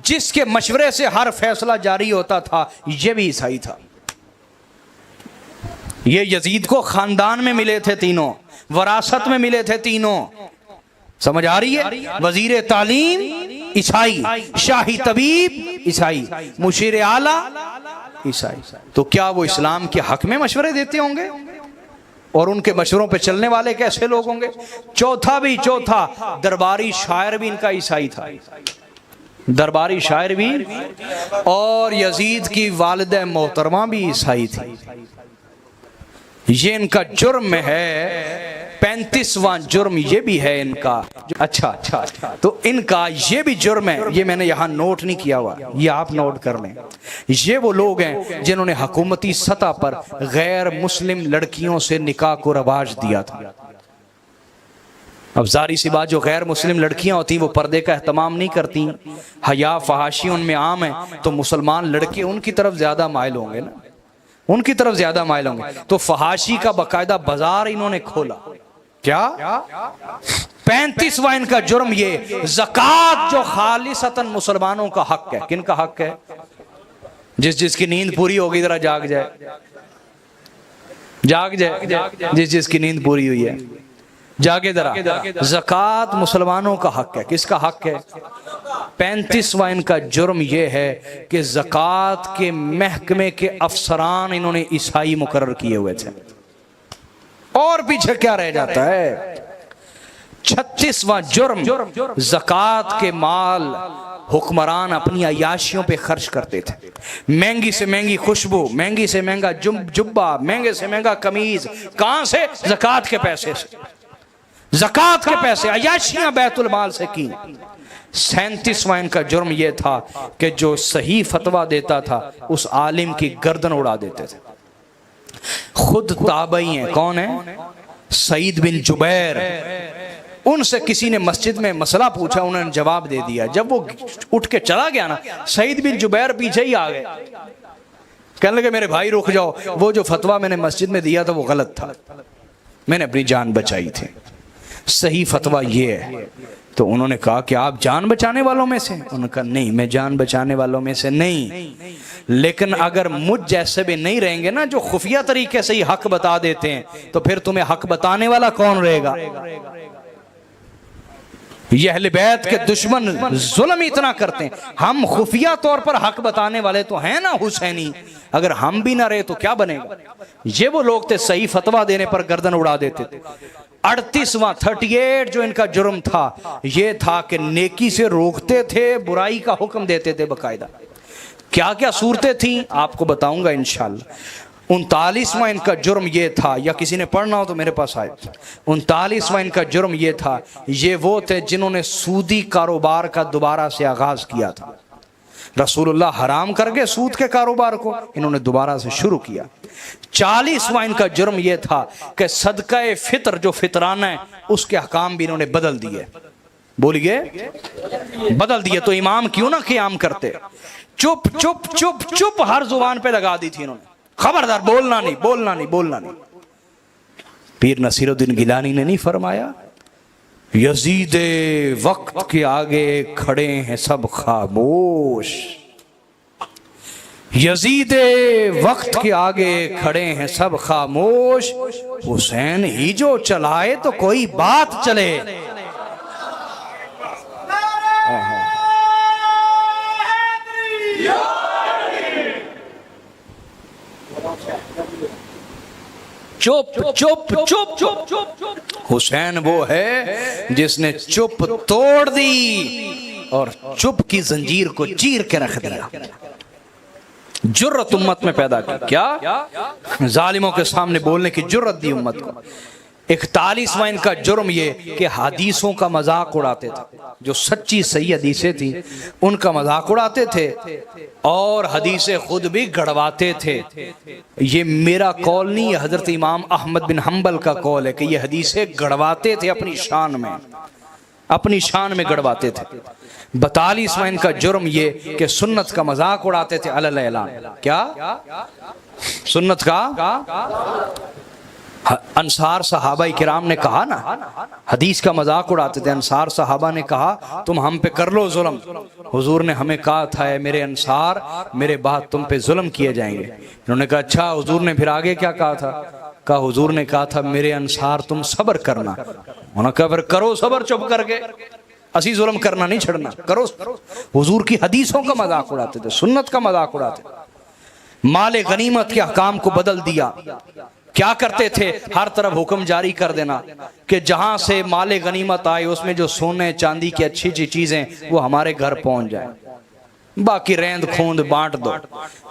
जिसके मशवरे से हर फैसला जारी होता था, यह भी ईसाई था। ये यजीद को खानदान में मिले थे तीनों, वरासत में मिले थे तीनों, समझ आ रही है? वजीर तालीम ईसाई, शाही तबीब ईसाई, मुशीर आला ईसाई। तो क्या वो इस्लाम के हक में मशवरे देते होंगे? और उनके मशवरों पे चलने वाले कैसे लोग होंगे? चौथा दरबारी शायर भी इनका ईसाई था, दरबारी शायर भी, और यजीद की वालिदा मोहतरमा भी ईसाई थी। ये इनका जुर्म है। 35वां जुर्म ये भी है इनका। अच्छा, तो इनका ये भी जुर्म है, ये मैंने यहाँ नोट नहीं किया हुआ, ये आप नोट कर लें। ये वो लोग हैं जिन्होंने हुकूमती सतह पर गैर मुस्लिम लड़कियों से निकाह को रवाज दिया था। अब जारी सी बात, जो गैर मुस्लिम लड़कियां होती वो पर्दे का एहतमाम नहीं करती, हया फहाशी उनमें आम है, तो मुसलमान लड़के उनकी तरफ ज्यादा माइल होंगे ना, उनकी तरफ ज्यादा माइल होंगे। तो फहाशी का बाकायदा बाजार इन्होंने खोला। क्या? 35वां इनका जुर्म ये, ज़कात जो खालिसतन मुसलमानों का हक है। किन का हक है? जिसकी नींद पूरी होगी जरा जाग जाए, जाग जाए, जिसकी नींद पूरी हुई है जागे जरा। ज़कात मुसलमानों का हक है। किसका हक है? 35वां इनका जुर्म यह है कि ज़कात के महकमे के अफसरान इन्होंने ईसाई मुकर्रर किए हुए थे। और पीछे क्या रह जाता है? 36वां जुर्म, ज़कात के माल हुक्मरान अपनी अयाशियों पे खर्च करते थे। महंगी से महंगी खुशबू, महंगी से महंगा जुब्बा, महंगे से महंगा कमीज, कहां से? ज़कात के पैसे से। ज़कात के पैसे, अयाशियां बैतुल माल से की। 37वां इनका जुर्म यह था कि जो सही फतवा देता था उस आलिम की गर्दन उड़ा देते थे। खुद ताबई हैं, कौन है? सईद बिन जुबैर। उनसे किसी ने मस्जिद में मसला पूछा, उन्होंने जवाब दे दिया। जब वो उठ के चला गया ना, सईद बिन जुबैर पीछे ही आ गए, कहने लगे मेरे भाई रुक जाओ, वो जो फतवा मैंने मस्जिद में दिया था वो गलत था, मैंने अपनी जान बचाई थी, सही फतवा ये है। तो उन्होंने कहा कि आप जान बचाने वालों में से? उन्होंने कहा नहीं, मैं जान बचाने वालों में से नहीं, लेकिन अगर मुझ जैसे भी नहीं रहेंगे ना जो खुफिया तरीके से ही हक बता देते हैं, तो फिर तुम्हें हक बताने वाला कौन रहेगा? ये अहले बैत के दुश्मन जुल्म इतना करते हैं। हम खुफिया तौर पर हक बताने वाले तो हैं ना हुसैनी, अगर हम भी ना रहे तो क्या बनेगा? ये वो लोग थे सही फतवा देने पर गर्दन उड़ा देते थे। 38वां 38 जो इनका जुर्म था ये था कि नेकी से रोकते थे, बुराई का हुक्म देते थे बकायदा। क्या क्या सूरतें थी आपको बताऊंगा इंशाल्लाह। 39वां इनका जुर्म ये था, या किसी ने पढ़ना हो तो मेरे पास आए। 39वां इनका जुर्म ये था, ये वो थे जिन्होंने सूदी कारोबार का दोबारा से आगाज किया था। रसूलुल्लाह हराम कर गए सूद के कारोबार को, इन्होंने दोबारा से शुरू किया। 40वां इनका जुर्म यह था कि सदका फितर जो फितराना है उसके हकाम भी इन्होंने बदल दिए। बोलिए बदल दिए। तो इमाम क्यों ना क़याम करते? चुप चुप चुप चुप हर जुबान पे लगा दी थी इन्होंने, खबरदार बोलना नहीं, बोलना नहीं, बोलना नहीं। पीर नसीरुद्दीन गिलानी ने नहीं फरमाया, यजीदे वक्त के आगे खड़े हैं सब खामोश, यजीदे वक्त के आगे खड़े हैं सब खामोश, हुसैन ही जो चलाए तो कोई बात चले। चुप चुप चुप चुप चुप। हुसैन वो है जिसने चुप तोड़ दी और चुप की जंजीर को चीर के रख दिया। जुर्रत उम्मत में पैदा की, क्या जालिमों के सामने बोलने की जुर्रत दी उम्मत को। 41वां इनका जुर्म ये कि हदीसों का मजाक उड़ाते थे। जो सच्ची सही हदीसें थी उनका मजाक उड़ाते थे और हदीसें खुद भी गढ़वाते थे। ये मेरा कौल नहीं, हजरत इमाम अहमद बिन हम्बल का कौल है कि ये हदीसें गढ़वाते थे अपनी शान में, अपनी शान में गढ़वाते थे। 42वां इनका जुर्म ये कि सुन्नत का मजाक उड़ाते थे अलल ऐलान। क्या सुन्नत का? अंसार सहाबा किराम ने कहा ना, हदीस का मजाक उड़ाते थे। अंसार सहाबा ने कहा तुम हम पे कर लो जुल्म, हुजूर ने हमें कहा था मेरे अंसार मेरे बाद तुम पे जुल्म किए जाएंगे। इन्होंने कहा अच्छा, हुजूर ने फिर आगे क्या कहा था? कहा हुजूर ने कहा था मेरे अंसार तुम सब्र करना। उन्होंने कहा फिर करो सब्र चुप करके, असी जुल्म करना नहीं छड़ना, करो। हुजूर की हदीसों का मजाक उड़ाते थे, सुन्नत का मजाक उड़ाते थे। माले गनीमत के अहकाम को बदल दिया। क्या करते थे? हर तरफ हुक्म जारी कर देना कि जहां से माले गनीमत आए उसमें जो सोने चांदी की अच्छी अच्छी चीजें वो हमारे घर पहुंच जाए, बाकी रेंद खूंद बांट दो।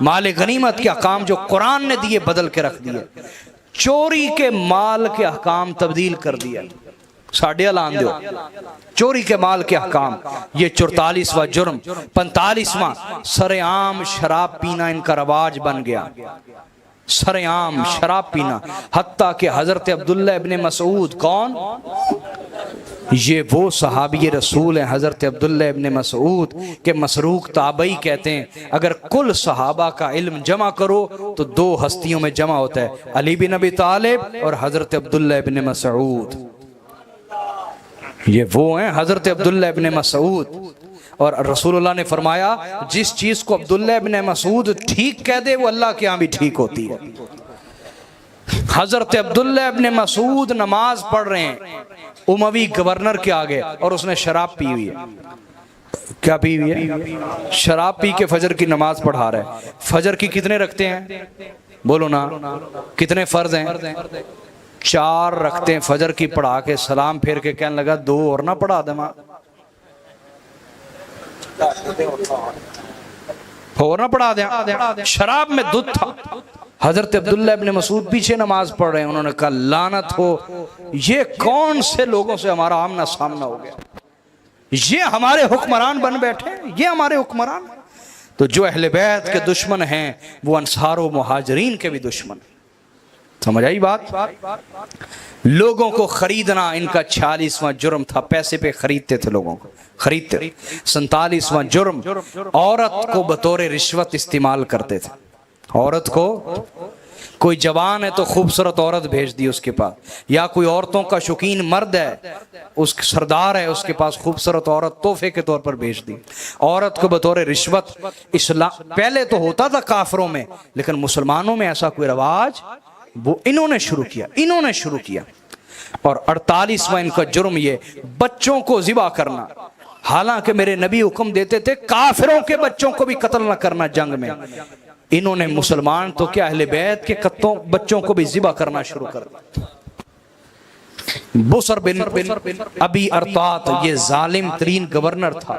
माले गनीमत के अहकाम जो कुरान ने दिए बदल के रख दिए। चोरी के माल के अहकाम तब्दील कर दिया। साढ़े ऐलान दो चोरी के माल के अहकाम। ये 44वां जुर्म। 45वां सरेआम शराब पीना इनका रवाज बन गया। सरेआम शराब पीना, हत्ता कि हजरत अब्दुल्ला इब्ने मसूद, कौन? ये वो सहाबी रसूल हैं हजरत अब्दुल्ला इब्ने मसूद के मसरूक ताबई कहते हैं अगर कुल सहाबा का इल्म जमा करो तो दो हस्तियों में जमा होता है, अली बिन अबी तालिब और हजरत अब्दुल्ला इब्ने मसूद। ये वो हैं हजरत अब्दुल्ला इब्ने मसूद। और रसूलुल्लाह ने फरमाया जिस चीज को अब्दुल्ला इब्ने मसूद ठीक कह दे वो अल्लाह के यहाँ भी ठीक होती है। हजरत अब्दुल्ला इब्ने मसूद नमाज पढ़ रहे हैं उमवी गवर्नर के आगे और उसने शराब पी हुई है। क्या पी हुई है? शराब पी के फजर की नमाज पढ़ा रहा है। फजर की कितने रखते हैं? बोलो ना, कितने फर्ज हैं? 4 रखते फजर की पढ़ा के सलाम फेर के कहने लगा 2 और ना पढ़ा दे, और ना पढ़ा दे। शराब में दूध था। हजरत अब्दुल्ला इब्ने मसूद पीछे नमाज पढ़ रहे हैं। उन्होंने कहा लानत हो, ये कौन से लोगों से हमारा आमना सामना हो गया, ये हमारे हुक्मरान बन बैठे, ये हमारे हुक्मरान। तो जो अहले बैत के दुश्मन हैं वो अंसार व मुहाजिरीन के भी दुश्मन। समझ आई बात? लोगों को खरीदना इनका 46वां जुर्म था। पैसे पे खरीदते थे, लोगों को खरीदते। 47वां जुर्म, औरत को बतौर रिश्वत इस्तेमाल करते थे। औरत को, कोई जवान है तो खूबसूरत औरत भेज दी उसके पास, या कोई औरतों का शौकीन मर्द है, उस सरदार है, उसके पास खूबसूरत औरत तोहफे के तौर पर भेज दी। औरत को बतौर रिश्वत इस्लाम पहले तो होता था काफरों में, लेकिन मुसलमानों में ऐसा कोई रवाज वो इन्होंने शुरू किया। और 48वां इनका जुर्म ये बच्चों को जिबा करना। हालांकि मेरे नबी हुक्म देते थे काफिरों के बच्चों को भी कत्ल न करना जंग में, इन्होंने मुसलमान तो क्या अहले बैत के बच्चों को भी जिबा करना शुरू कर दिया। बुसर बिन अबी अरतात, ये जालिम तरीन गवर्नर था।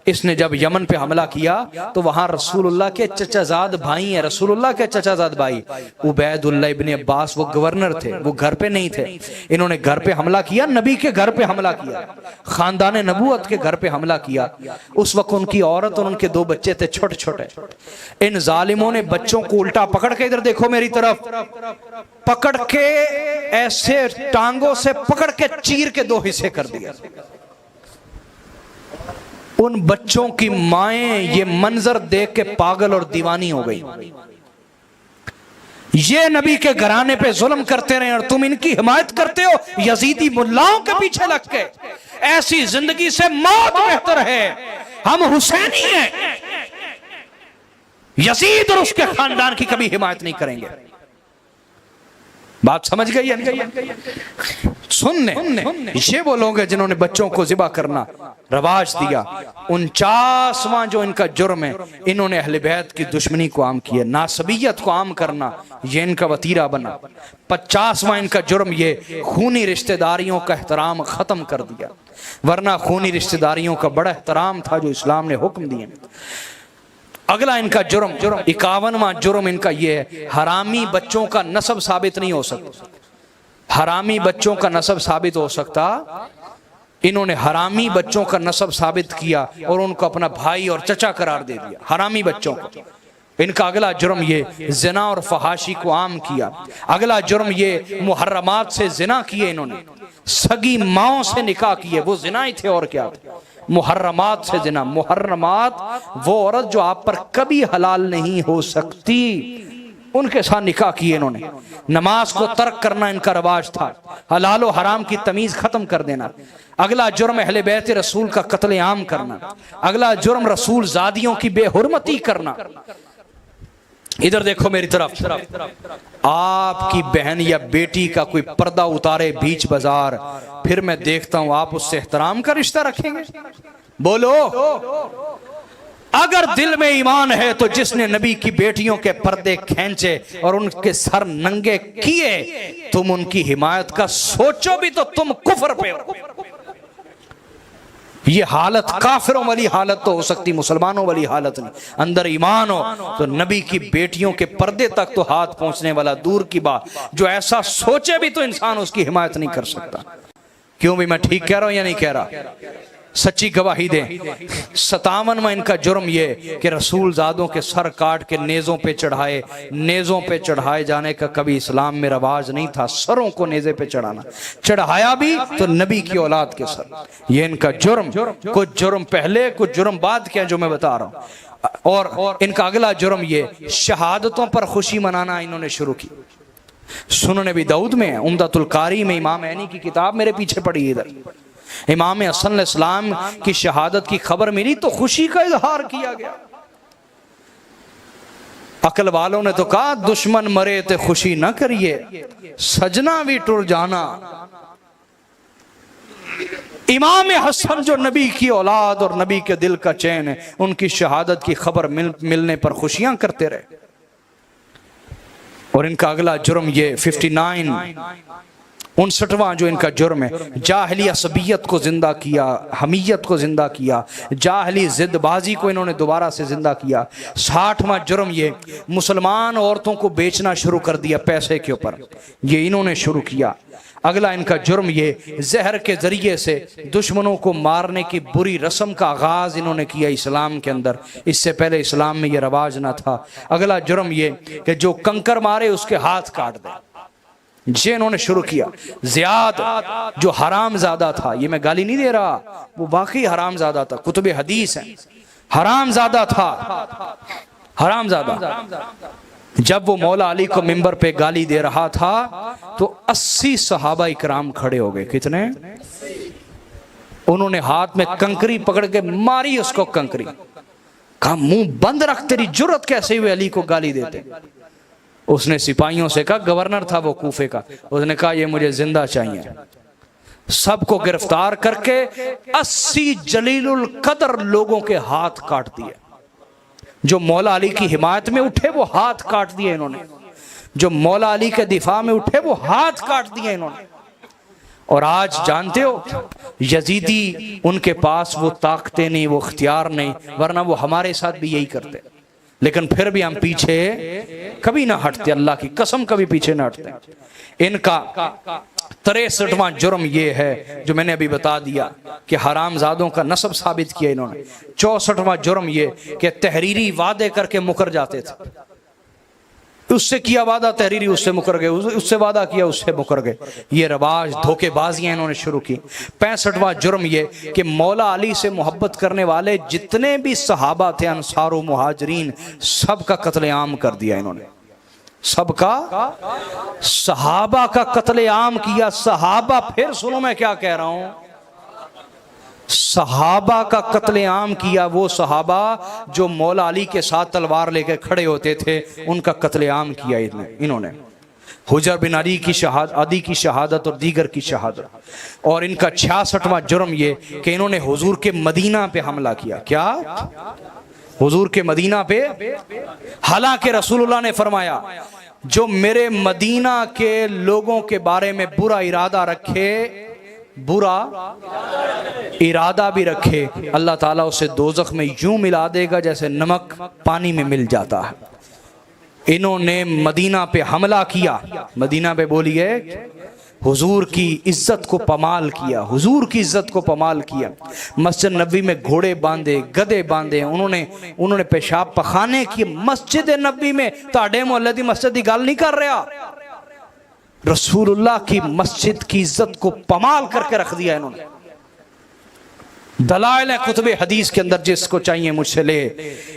इसने जब यमन पे हमला किया तो वहां रसूलुल्लाह के चचाजाद भाई हैं, रसूलुल्लाह के चचाजाद भाई उबैदुल्लाह इब्ने अब्बास, वो गवर्नर थे, वो घर पे नहीं थे। इन्होंने घर पे हमला किया, नबी के घर पे हमला किया, खानदान नबूवत के घर पे हमला किया। उस वक्त उनकी औरत और उनके 2 बच्चे थे छोटे छोटे। इन जालिमों ने बच्चों को उल्टा पकड़ के, इधर देखो मेरी तरफ, पकड़ के ऐसे टांगों से पकड़ के चीर के 2 हिस्से कर दिया। उन बच्चों की माएं ये मंजर देख के पागल और दीवानी हो गई। ये नबी के घराने पे जुल्म करते रहे और तुम इनकी हिमायत करते हो यजीदी मुल्लाओं के पीछे लग के। ऐसी जिंदगी से मौत बेहतर है। हम हुसैनी हैं, यजीद और उसके खानदान की कभी हिमायत नहीं करेंगे। बात समझ गई? सुनने ये वो लोग हैं जिन्होंने बच्चों को जिबा करना रवाज दिया। 49वां जो इनका जुर्म है, इन्होंने अहले बैत की दुश्मनी को आम किया, नासबियत को आम करना ये इनका वतीरा बना। 50वां इनका जुर्म ये खूनी रिश्तेदारियों का एहतराम खत्म कर दिया, वरना खूनी रिश्तेदारियों का बड़ा एहतराम था जो इस्लाम ने हुक्म दिए। अगला इनका जुर्म 51वां जुर्म इनका ये है, हरामी बच्चों का नसब साबित नहीं हो सकता। हरामी बच्चों का नसब साबित हो सकता, इन्होंने हरामी बच्चों का नसब साबित किया और उनको अपना भाई और चचा करार दे दिया, हरामी बच्चों को। इनका अगला जुर्म ये जिना और फहाशी को आम किया। अगला जुर्म ये मुहर्रमात से जिना किए, इन्होंने सगी माओं से निकाह किए, वो जिना ही थे और क्या थे। मुहर्रमात से जिना, मुहर्रमात वो औरत जो आप पर कभी हलाल नहीं हो सकती, उनके साथ निकाह किए इन्होंने। नमाज को तर्क करना इनका रवाज था, हलाल और हराम की तमीज खत्म कर देना। अगला जुर्म अहले बैत रसूल का कत्ले आम करना। अगला जुर्म रसूल जादियों की बेहुरमती करना। इधर देखो मेरी तरफ, आपकी बहन या बेटी का कोई पर्दा उतारे बीच बाजार, फिर मैं देखता हूं आप उससे एहतराम का रिश्ता रखेंगे? बोलो, अगर दिल में ईमान है तो जिसने नबी की बेटियों के पर्दे खींचे और उनके सर नंगे किए, तुम उनकी हिमायत का सोचो भी तो तुम कुफर पे हो। ये हालत काफिरों वाली हालत तो हो सकती, मुसलमानों वाली हालत नहीं। अंदर ईमान हो तो नबी की बेटियों के पर्दे तक तो हाथ पहुंचने वाला दूर की बात, जो ऐसा सोचे भी तो इंसान उसकी हिमायत नहीं कर सकता। क्यों भी मैं ठीक कह रहा हूं या नहीं कह रहा? सच्ची गवाही दें। 57वां इनका जुर्म ये कि रसूल ज़ादों के सर काट के नेज़ों पे चढ़ाए। नेज़ों पे चढ़ाए जाने का कभी इस्लाम में रवाज नहीं था, सरों को नेज़े पे चढ़ाना। चढ़ाया भी तो नबी की औलाद के सर। ये इनका जुर्म, कुछ जुर्म पहले कुछ जुर्म बाद के जो मैं बता रहा हूँ। और इनका अगला जुर्म ये शहादतों पर खुशी मनाना इन्होंने शुरू की। सुनन नबी दाऊद में है, उम्दतुल कारी में इमाम ऐनी की किताब मेरे पीछे पड़ी है इधर। इमाम हसन अलैहिस्सलाम की शहादत की खबर मिली तो खुशी का इजहार किया गया। अकल वालों ने तो कहा दुश्मन मरे तो खुशी न करिए, सजना भी टुर जाना। इमाम हसन जो नबी की औलाद और नबी के दिल का चैन है, उनकी शहादत की खबर मिलने पर खुशियां करते रहे। और इनका अगला जुर्म ये 59 59वां जो इनका जुर्म है, जाहली असबियत को जिंदा किया, हमीयत को जिंदा किया, जाहली जिदबाजी को इन्होंने दोबारा से जिंदा किया। 60वां जुर्म ये, मुसलमान औरतों को बेचना शुरू कर दिया पैसे के ऊपर, ये इन्होंने शुरू किया। अगला इनका जुर्म ये, जहर के जरिए से दुश्मनों को मारने की बुरी रस्म का आगाज इन्होंने किया इस्लाम के अंदर, इससे पहले इस्लाम में यह रवाज ना था। अगला जुर्म ये कि जो कंकर मारे उसके हाथ काट दे, ये इन्होंने शुरू किया। जियाद जो हराम ज्यादा था, ये मैं गाली नहीं दे रहा, वो वाकई हराम ज्यादा था, कुतुब हदीस है, हराम ज्यादा था, हराम ज्यादा। जब वो मौला अली को मिंबर पे गाली दे रहा था तो 80 सहाबा इकराम खड़े हो गए। कितने? उन्होंने हाथ में कंकरी पकड़ के मारी उसको, कंकरी। कहा मुंह बंद रख, तेरी जुर्रत कैसे हुई अली को गाली देते। उसने सिपाहियों से कहा, गवर्नर था वो कूफे का, उसने कहा ये मुझे जिंदा चाहिए। सबको गिरफ्तार करके 80 जलीलुल कदर लोगों के हाथ काट दिए। जो मौला अली की हिमायत में उठे वो हाथ काट दिए इन्होंने, जो मौला अली के दिफा में उठे वो हाथ काट दिए इन्होंने। और आज जानते हो यजीदी, उनके पास वो ताकतें नहीं, वो इख्तियार नहीं, वरना वो हमारे साथ भी यही करते। लेकिन फिर भी हम पीछे कभी ना हटते, अल्लाह की कसम कभी पीछे ना हटते। इनका 63वां जुर्म ये है जो मैंने अभी बता दिया कि हरामजादों का नस्ब साबित किया इन्होंने। 64वां जुर्म ये कि तहरीरी वादे करके मुकर जाते थे, उससे किया वादा तहरीरी, उससे मुकर गए, उससे वादा किया उससे मुकर गए। ये रवाज धोखेबाजियां इन्होंने शुरू की। 65वां जुर्म ये कि मौला अली से मोहब्बत करने वाले जितने भी सहाबा थे, अंसार व मुहाजिरीन, सबका कत्लेआम कर दिया इन्होंने, सबका, सहाबा का कत्लेआम किया। सहाबा, फिर सुनो मैं क्या कह रहा हूं, सहाबा का कत्लेआम किया। वो सहाबा जो मौला अली के साथ तलवार लेकर खड़े होते थे, उनका कत्लेआम किया इन्होंने। हुजर बिन अली की अदी की शहादत और दीगर की शहादत। और इनका 66वां जुर्म ये कि इन्होंने हुजूर के मदीना पे हमला किया। क्या? हुजूर के मदीना पे। हालांकि रसूलुल्लाह ने फरमाया जो मेरे मदीना के लोगों के बारे में बुरा इरादा रखे, बुरा इरादा भी रखे, अल्लाह ताला उसे दोज़ख में यूं मिला देगा जैसे नमक पानी में मिल जाता है। इन्होंने मदीना पे हमला किया। मदीना पे बोलिए, हुजूर की इज्जत को पमाल किया, हुजूर की इज्जत को पमाल किया। मस्जिद नबी में घोड़े बांधे, गधे बांधे, उन्होंने पेशाब पखाने किए मस्जिद नबी में। ताड़े मोहल्ले दी मस्जिद की गल नहीं कर रहा, रसूलुल्लाह की मस्जिद की इज्जत को पमाल करके रख दिया इन्होंने। दलाइल है कुतुब हदीस के अंदर, जिसको चाहिए मुझसे ले।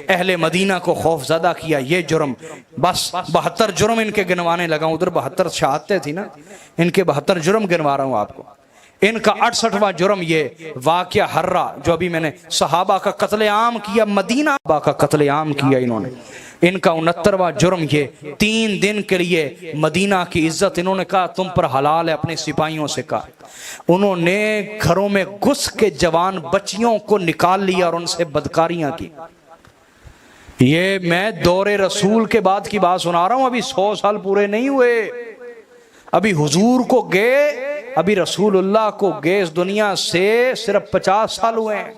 अहले मदीना को खौफजदा किया, ये जुर्म। बस 72 जुर्म इनके गिनवाने लगा, उधर 72 शहादतें थी ना, इनके 72 जुर्म गिनवा रहा हूं आपको। इनका 68वां जुर्म ये, वाक़या हर्रा, जो अभी मैंने सहाबा का कत्लेआम किया, मदीना का कत्लेआम किया इन्होंने। इनका 69वां जुर्म ये, 3 दिन के लिए मदीना की इज्जत, इन्होंने कहा तुम पर हलाल है, अपने सिपाहियों से कहा। उन्होंने घरों में घुस के जवान बच्चियों को निकाल लिया और उनसे बदकारियां की। ये मैं दौरे रसूल के बाद की बात सुना रहा हूं, अभी 100 साल पूरे नहीं हुए, अभी हुजूर को गए, अभी रसूलुल्लाह को गए इस दुनिया से सिर्फ 50 साल हुए हैं।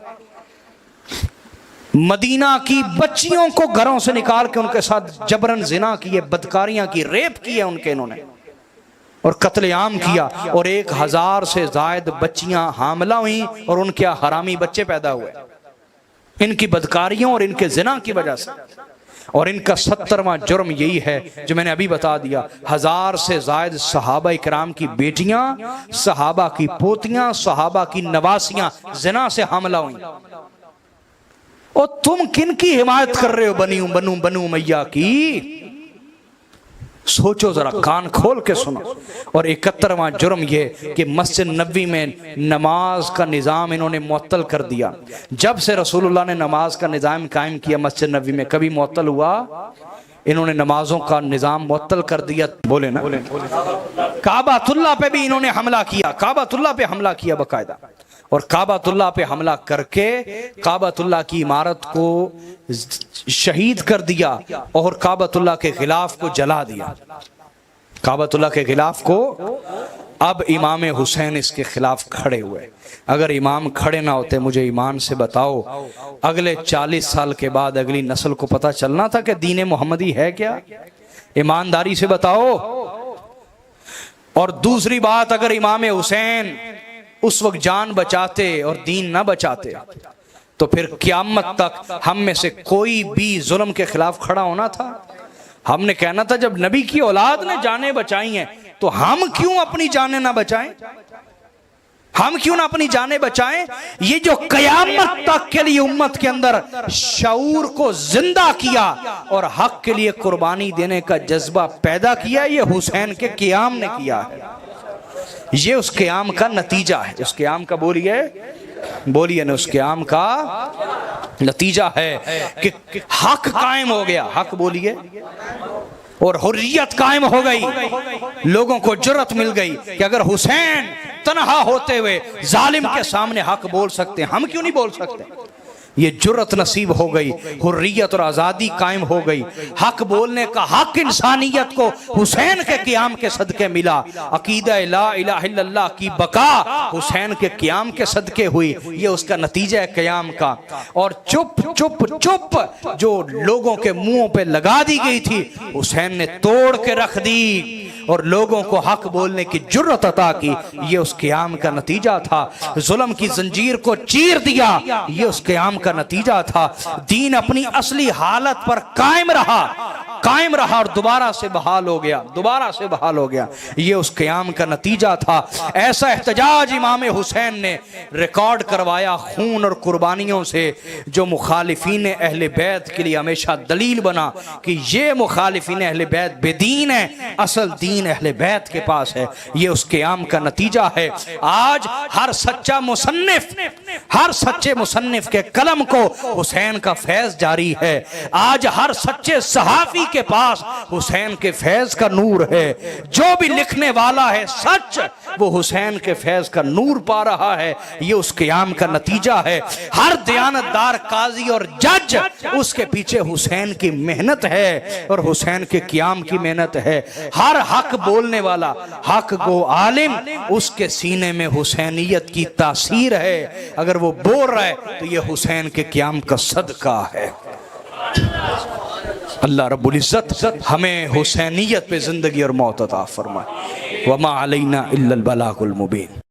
मदीना की बच्चियों को घरों से निकाल के उनके साथ जबरन जिना किए, बदकारियां की, रेप किए उनके इन्होंने, और कत्लेआम किया। और 1000 से जायद बच्चियां हामला हुई और उनके हरामी बच्चे पैदा हुए इनकी बदकारियों और इनके जिना की वजह से। और इनका 70वां जुर्म यही है जो मैंने अभी बता दिया, 1000 से जायद सहाबा इकराम की बेटियां, सहाबा की पोतियां, सहाबा की नवासियां जिना से हमला हुई। और तुम किन की हिमायत कर रहे हो? बनु उमैया की। सोचो जरा, कान खोल के सुनो। और 71वां जुर्म ये कि मस्जिद नबी में नमाज का निज़ाम इन्होंने मुअत्तल कर दिया। जब से रसूलुल्लाह ने नमाज का निज़ाम कायम किया मस्जिद नबी में, कभी मुअत्तल हुआ? इन्होंने नमाजों का निज़ाम मुअत्तल कर दिया। बोले ना, काबातुल्लाह पे भी इन्होंने हमला किया, काबातुल्लाह पे हमला किया बाकायदा। और काबातुल्लाह पे हमला करके काबातुल्लाह की इमारत को शहीद कर दिया और काबातुल्लाह के खिलाफ को जला दिया। काबतुल्लाह के खिलाफ को। अब इमाम हुसैन इसके खिलाफ खड़े हुए। अगर इमाम खड़े ना होते, मुझे ईमान से बताओ, अगले 40 साल के बाद अगली नस्ल को पता चलना था कि दीन मोहम्मदी है क्या? ईमानदारी से बताओ। और दूसरी बात, अगर इमाम हुसैन उस वक्त जान बचाते और दीन ना बचाते तो फिर क़यामत तक हम में से कोई भी जुल्म के खिलाफ खड़ा होना था। हमने कहना था जब नबी की औलाद ने जानें बचाई हैं तो हम क्यों अपनी जानें ना बचाएं? हम क्यों ना अपनी जानें बचाएं? ये जो क़यामत तक के लिए उम्मत के अंदर शऊर को जिंदा किया और हक के लिए कुर्बानी देने का जज्बा पैदा किया, ये हुसैन के क़याम ने किया है। ये उस क़याम का नतीजा है। उस क़याम का बोलिए ना, उस क़याम का नतीजा है कि हक कायम हो गया। हक बोलिए। और हुर्रियत कायम हो गई। लोगों को जुर्रत मिल गई कि अगर हुसैन तन्हा होते हुए जालिम के सामने हक बोल सकते हैं, हम क्यों नहीं बोल सकते? ये जुर्रत नसीब हो गई, हुर्रियत और आज़ादी कायम हो गई। हक बोलने का हक इंसानियत को हुसैन के क़याम के सदके मिला। अकीदा ला इलाहा इल्लल्लाह की बका हुसैन के क़याम के सदके हुई। ये उसका नतीजा है क़याम का। और चुप चुप चुप जो लोगों के मुंहों पे लगा दी गई थी, हुसैन ने तोड़ के रख दी और लोगों को हक बोलने की जुर्रत अता की। ये उस क़याम का नतीजा था। जुल्म की जंजीर को चीर दिया, ये उस क़याम का नतीजा था। दीन अपनी असली हालत पर कायम रहा और दोबारा से बहाल हो गया। ये उस क़याम का नतीजा था। ऐसा एहतजाज इमाम हुसैन ने रिकॉर्ड करवाया खून और कुर्बानियों से, जो मुखालिफीन अहले बैत के लिए हमेशा दलील बना कि ये मुखालिफीन अहले बैत बेदीन है, असल दीन अहले बैत के पास है। ये उस क़याम का नतीजा है। आज हर सच्चे मुसन्निफ के कलम को हुसैन का फैज जारी है। आज हर सच्चे सहाफी के पास हुसैन के फैज का नूर है। जो भी लिखने वाला है सच, वो हुसैन के फैज का नूर पा रहा है। ये उस क़याम का नतीजा है। हर दयानतदार काजी और जज, उसके पीछे हुसैन की मेहनत है और हुसैन के क़याम की मेहनत है। हर हक बोलने वाला, हक गो आलिम, उसके सीने में हुसैनियत की तासीर है। अगर वो बोल रहा है तो ये हुसैन के क़याम का सदका है। अल्लाह रब्बुल इज्जत हमें हुसैनियत पे जिंदगी और मौत अता फरमाए। वमा अलैना इल्लल बलागुल मुबीन।